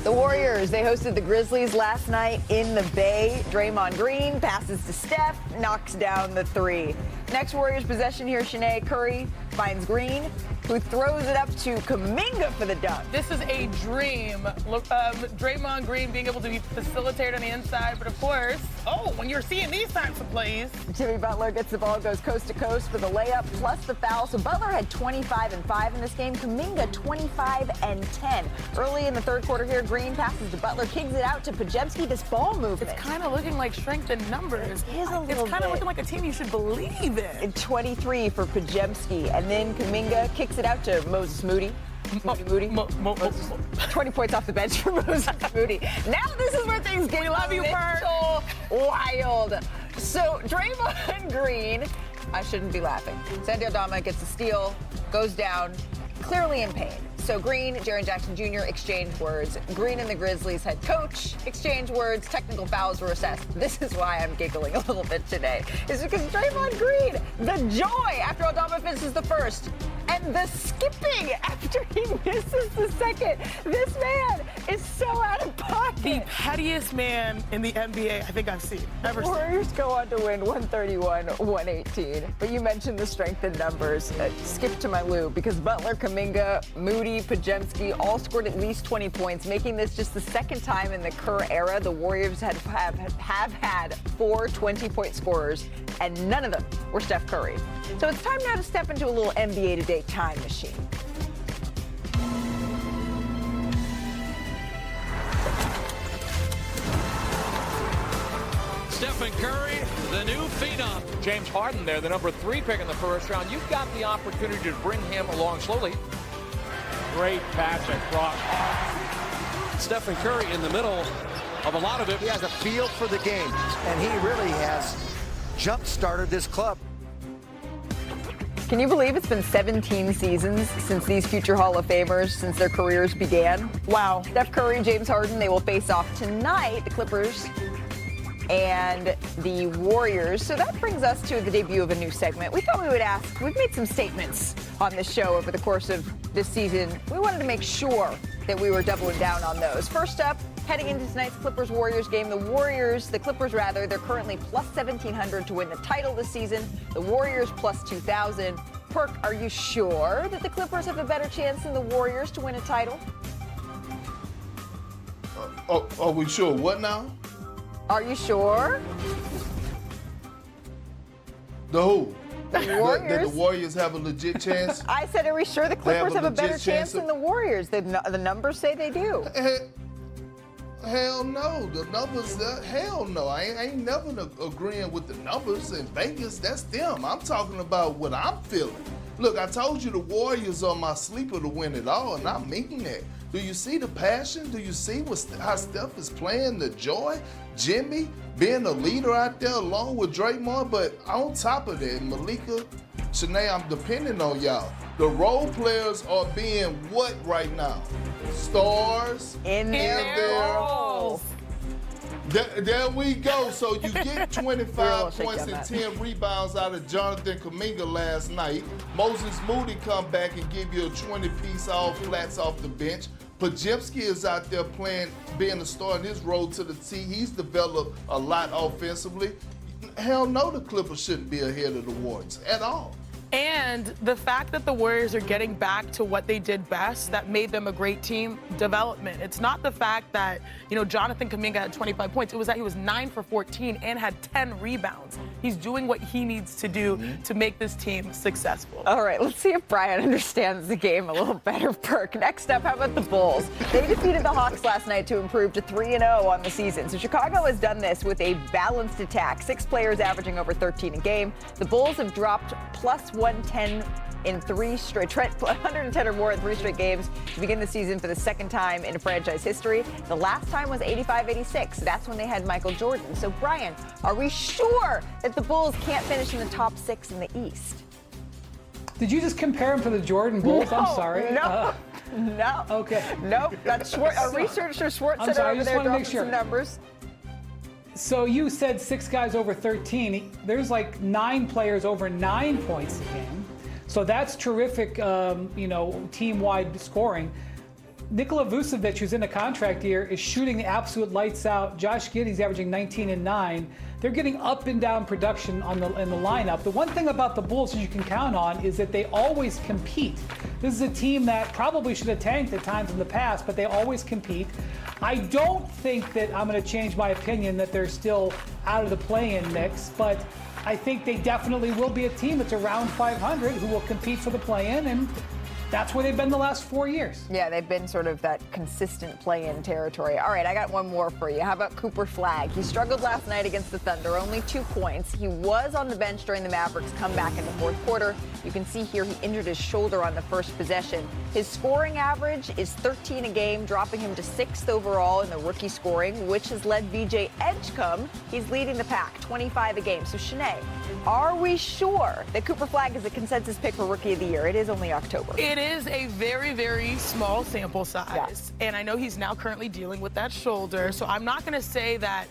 The Warriors, they hosted the Grizzlies last night in the Bay. Draymond Green passes to Steph, knocks down the three. Next Warriors possession here, Shannon. Curry finds Green, who throws it up to Kuminga for the dunk. This is a dream. Look, Draymond Green being able to be facilitated on the inside, but of course, when you're seeing these types of plays. Jimmy Butler gets the ball, goes coast to coast for the layup, plus the foul. So Butler had 25 and 5 in this game. Kuminga 25 and 10. Early in the third quarter here, Green passes to Butler, kicks it out to Podziemski. This ball movement. It's kind of looking like strength in numbers. It is a little It's kind of looking like a team you should believe in. 23 for Podziemski, and then Kuminga kicks it out to Moses Moody. Moody. 20 points off the bench for Moses Moody. Now this is where things get wild. So Draymond Green, I shouldn't be laughing. Sandy Aldama gets a steal, goes down, clearly in pain. So Green, Jaren Jackson Jr. exchange words. Green and the Grizzlies head coach exchange words. Technical fouls were assessed. This is why I'm giggling a little bit today. It's because Draymond Green, the joy after Aldama finishes the first, and the skipping after he misses the second. This man is so out of pocket. The pettiest man in the NBA I think I've seen. Ever seen. Warriors go on to win 131-118. But you mentioned the strength in numbers. Skip to my Lou, because Butler, Kuminga, Moody, Podziemski all scored at least 20 points, making this just the second time in the Kerr era the Warriors have had 4 20-point scorers, and none of them were Steph Curry. So it's time now to step into a little NBA Today time machine. Stephen Curry, the new phenom. James Harden there, the number 3 pick in the first round. You've got the opportunity to bring him along slowly. Great pass across. Stephen Curry in the middle of a lot of it. He has a feel for the game, and he really has jump-started this club. Can you believe it's been 17 seasons since these future Hall of Famers, since their careers began? Wow. Steph Curry, James Harden, they will face off tonight, the Clippers and the Warriors. So that brings us to the debut of a new segment. We thought we would ask, we've made some statements on this show over the course of this season. We wanted to make sure that we were doubling down on those. First up, heading into tonight's Clippers-Warriors game, the Clippers, they're currently plus 1,700 to win the title this season. The Warriors plus 2,000. Perk, are you sure that the Clippers have a better chance than the Warriors to win a title? Are we sure what now? Are you sure? The who? The Warriors. That the Warriors have a legit chance? I said, are we sure the Clippers have a better chance than the Warriors? The numbers say they do. Hell no. The numbers, hell no. I ain't never agreeing with the numbers in Vegas. That's them. I'm talking about what I'm feeling. Look, I told you the Warriors are my sleeper to win it all, and I mean that. Do you see the passion? Do you see how Steph is playing, the joy? Jimmy being a leader out there along with Draymond, but on top of that, Malika, Shanae, I'm depending on y'all. The role players are being what right now? Stars in their roles. There we go. So you get 25 points and 10 rebounds out of Jonathan Kuminga last night. Moses Moody come back and give you a 20-piece all flats off the bench. Podziemski is out there playing, being a star in his role to the T. He's developed a lot offensively. Hell no, the Clippers shouldn't be ahead of the Warriors at all. And the fact that the Warriors are getting back to what they did best, that made them a great team, development. It's not the fact that, Jonathan Kuminga had 25 points. It was that he was 9 for 14 and had 10 rebounds. He's doing what he needs to do to make this team successful. All right, let's see if Brian understands the game a little better, Perk. Next up, how about the Bulls? They defeated the Hawks last night to improve to 3-0 on the season. So Chicago has done this with a balanced attack, 6 players averaging over 13 a game. The Bulls have dropped plus 110 in 3 straight, 110 or more in 3 straight games to begin the season for the second time in franchise history. The last time was 85-86. That's when they had Michael Jordan. So, Brian, are we sure that the Bulls can't finish in the top 6 in the East? Did you just compare him to the Jordan Bulls? I'm sorry. No. Okay. Nope. That's our researcher SportsCenter over there dropping some numbers. So you said 6 guys over 13. There's like 9 players over 9 points a game. So that's terrific, team-wide scoring. Nikola Vucevic, who's in a contract year, is shooting the absolute lights out. Josh Giddey's averaging 19 and 9. They're getting up and down production in the lineup. The one thing about the Bulls that you can count on is that they always compete. This is a team that probably should have tanked at times in the past, but they always compete. I don't think that I'm going to change my opinion that they're still out of the play-in mix, but I think they definitely will be a team that's around 500 who will compete for the play-in, and that's where they've been the last 4 years. Yeah, they've been sort of that consistent play-in territory. All right, I got one more for you. How about Cooper Flagg? He struggled last night against the Thunder, only 2 points. He was on the bench during the Mavericks' comeback in the fourth quarter. You can see here he injured his shoulder on the first possession. His scoring average is 13 a game, dropping him to 6th overall in the rookie scoring, which has led VJ Edgecombe. He's leading the pack, 25 a game. So, Shanae, are we sure that Cooper Flagg is a consensus pick for Rookie of the Year? It is only October. It is a very, very small sample size. And I know he's now currently dealing with that shoulder, so I'm not going to say that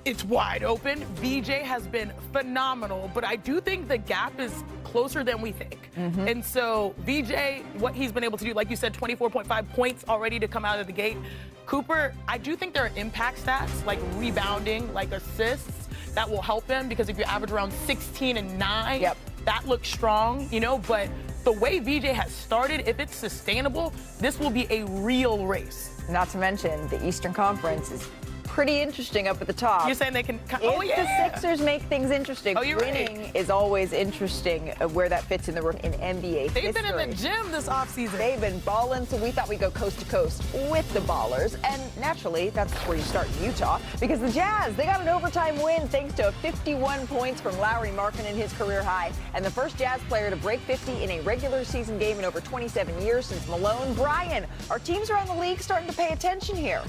it's wide open. VJ has been phenomenal, but I do think the gap is closer than we think. And so VJ, what he's been able to do, like you said, 24.5 points already to come out of the gate. Cooper, I do think there are impact stats like rebounding, like assists, that will help him, because if you average around 16 and 9, that looks strong, you know, but the way VJ has started, if it's sustainable, this will be a real race. Not to mention, the Eastern Conference is pretty interesting up at the top. You're saying they can... If the Sixers make things interesting, winning is always interesting, where that fits in NBA They've been in the gym this offseason. They've been balling, so we thought we'd go coast to coast with the Ballers. And naturally, that's where you start in Utah, because the Jazz, they got an overtime win thanks to 51 points from Lauri Markkanen, his career high, and the first Jazz player to break 50 in a regular season game in over 27 years since Malone. Brian, are teams around the league starting to pay attention here?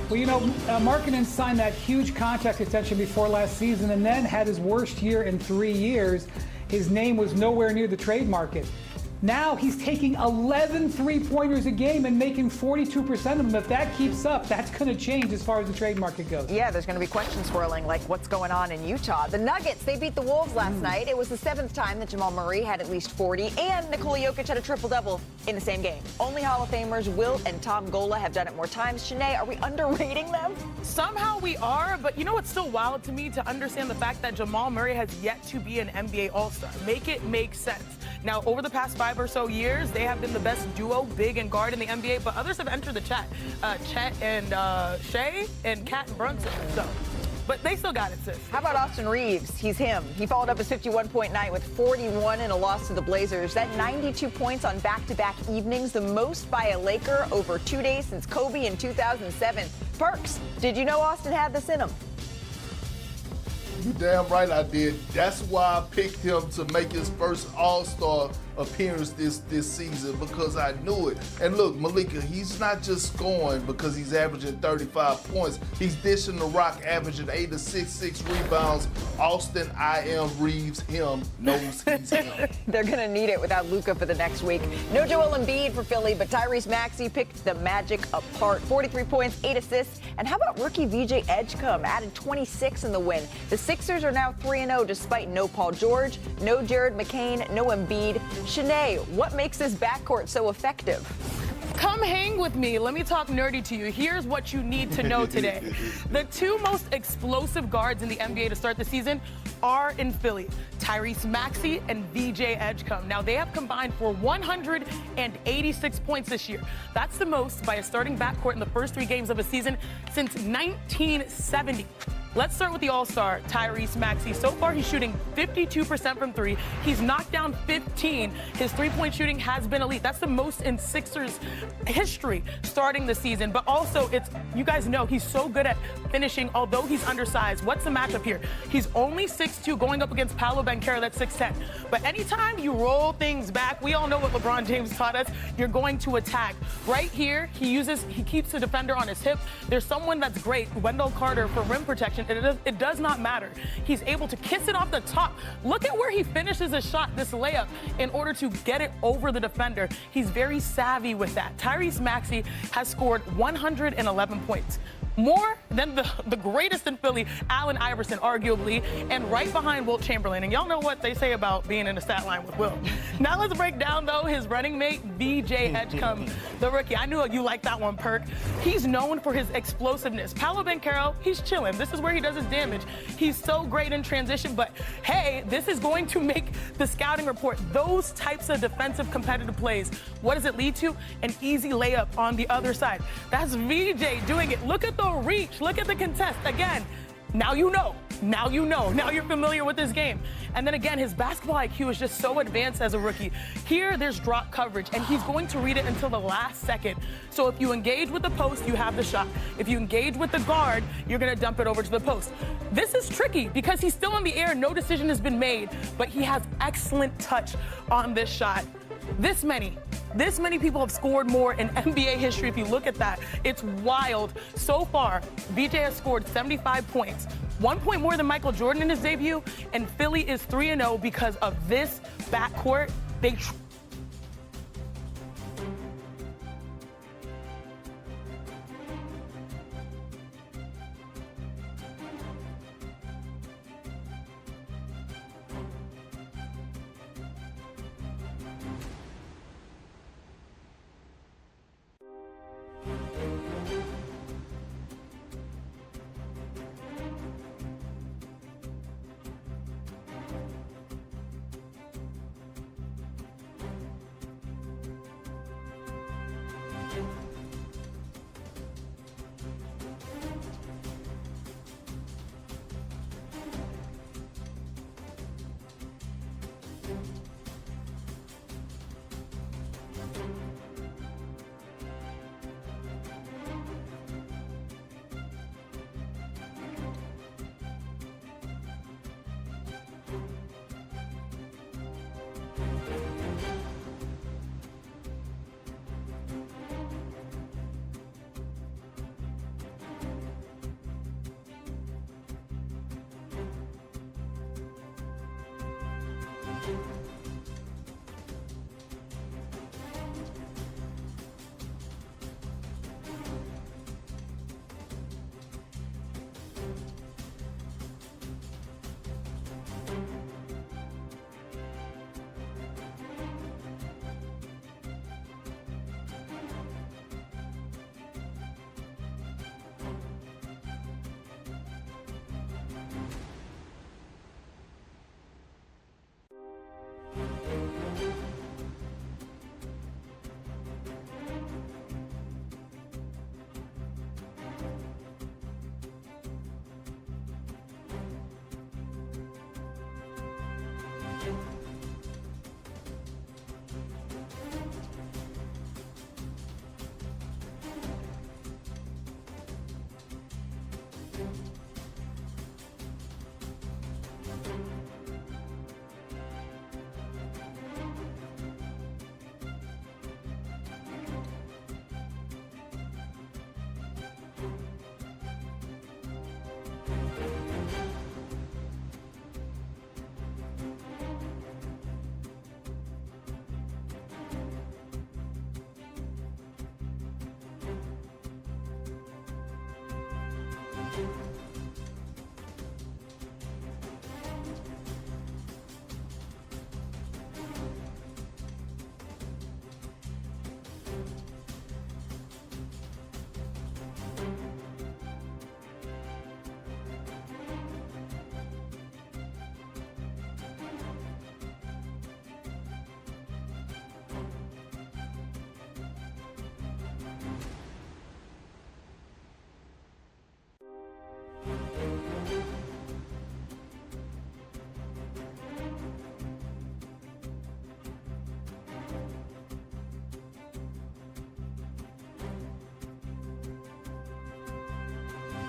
Well, you know, Markkanen signed that huge contract extension before last season and then had his worst year in 3 years. His name was nowhere near the trade market. Now he's taking 11 three-pointers a game and making 42% of them. If that keeps up, that's going to change as far as the trade market goes. Yeah, there's going to be questions swirling, like what's going on in Utah. The Nuggets, they beat the Wolves last night. It was the 7th time that Jamal Murray had at least 40, and Nikola Jokic had a triple-double in the same game. Only Hall of Famers Wilt and Tom Gola have done it more times. Shanae, are we underrating them? Somehow we are, but you know what's still wild to me? To understand the fact that Jamal Murray has yet to be an NBA All-Star. Make it make sense. Now, over the past 5 or so years, they have been the best duo, big and guard in the NBA, but others have entered the chat. Chet and Shea and Cat and Brunson. So, but they still got it, sis. How about Austin Reeves? He's him. He followed up his 51-point night with 41 in a loss to the Blazers. That 92 points on back-to-back evenings, the most by a Laker over 2 days since Kobe in 2007. Perks, did you know Austin had this in him? You damn right I did. That's why I picked him to make his first All-Star appearance this season, because I knew it. And look, Malika, he's not just scoring because he's averaging 35 points. He's dishing the rock, averaging 8 assists, 6 rebounds. Austin, I am Reeves, him, knows he's him. They're going to need it without Luka for the next week. No Joel Embiid for Philly, but Tyrese Maxey picked the Magic apart. 43 points, 8 assists. And how about rookie VJ Edgecombe? Added 26 in the win. The Sixers are now 3-0 despite no Paul George, no Jared McCain, no Embiid. Shanae, what makes this backcourt so effective? Come hang with me. Let me talk nerdy to you. Here's what you need to know today. The 2 most explosive guards in the NBA to start the season are in Philly, Tyrese Maxey and VJ Edgecombe. Now, they have combined for 186 points this year. That's the most by a starting backcourt in the first 3 games of a season since 1970. Let's start with the All-Star, Tyrese Maxey. So far, he's shooting 52% from 3. He's knocked down 15. His three-point shooting has been elite. That's the most in Sixers history starting the season. But also, you guys know he's so good at finishing, although he's undersized. What's the matchup here? He's only 6'2", going up against Paolo Banchero, that's 6'10". But anytime you roll things back, we all know what LeBron James taught us, you're going to attack. Right here, he keeps the defender on his hip. There's someone that's great, Wendell Carter, for rim protection. It does not matter. He's able to kiss it off the top. Look at where he finishes his shot, this layup, in order to get it over the defender. He's very savvy with that. Tyrese Maxey has scored 111 points. More than the greatest in Philly, Allen Iverson, arguably, and right behind Wilt Chamberlain. And y'all know what they say about being in the stat line with Wilt. Now let's break down, though, his running mate, VJ Edgecombe, the rookie. I knew you liked that one, Perk. He's known for his explosiveness. Paolo Banchero, he's chilling. This is where he does his damage. He's so great in transition, but hey, this is going to make the scouting report. Those types of defensive competitive plays, what does it lead to? An easy layup on the other side. That's VJ doing it. Look at the reach. Look at the contest. Again, now you know. Now you know. Now you're familiar with this game. And then again, his basketball IQ is just so advanced as a rookie. Here, there's drop coverage, and he's going to read it until the last second. So if you engage with the post, you have the shot. If you engage with the guard, you're going to dump it over to the post. This is tricky because he's still in the air. No decision has been made, but he has excellent touch on this shot. This many people have scored more in NBA history. If you look at that, it's wild. So far, VJ has scored 75 points, 1 point more than Michael Jordan in his debut, and Philly is 3-0 because of this backcourt.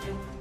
you.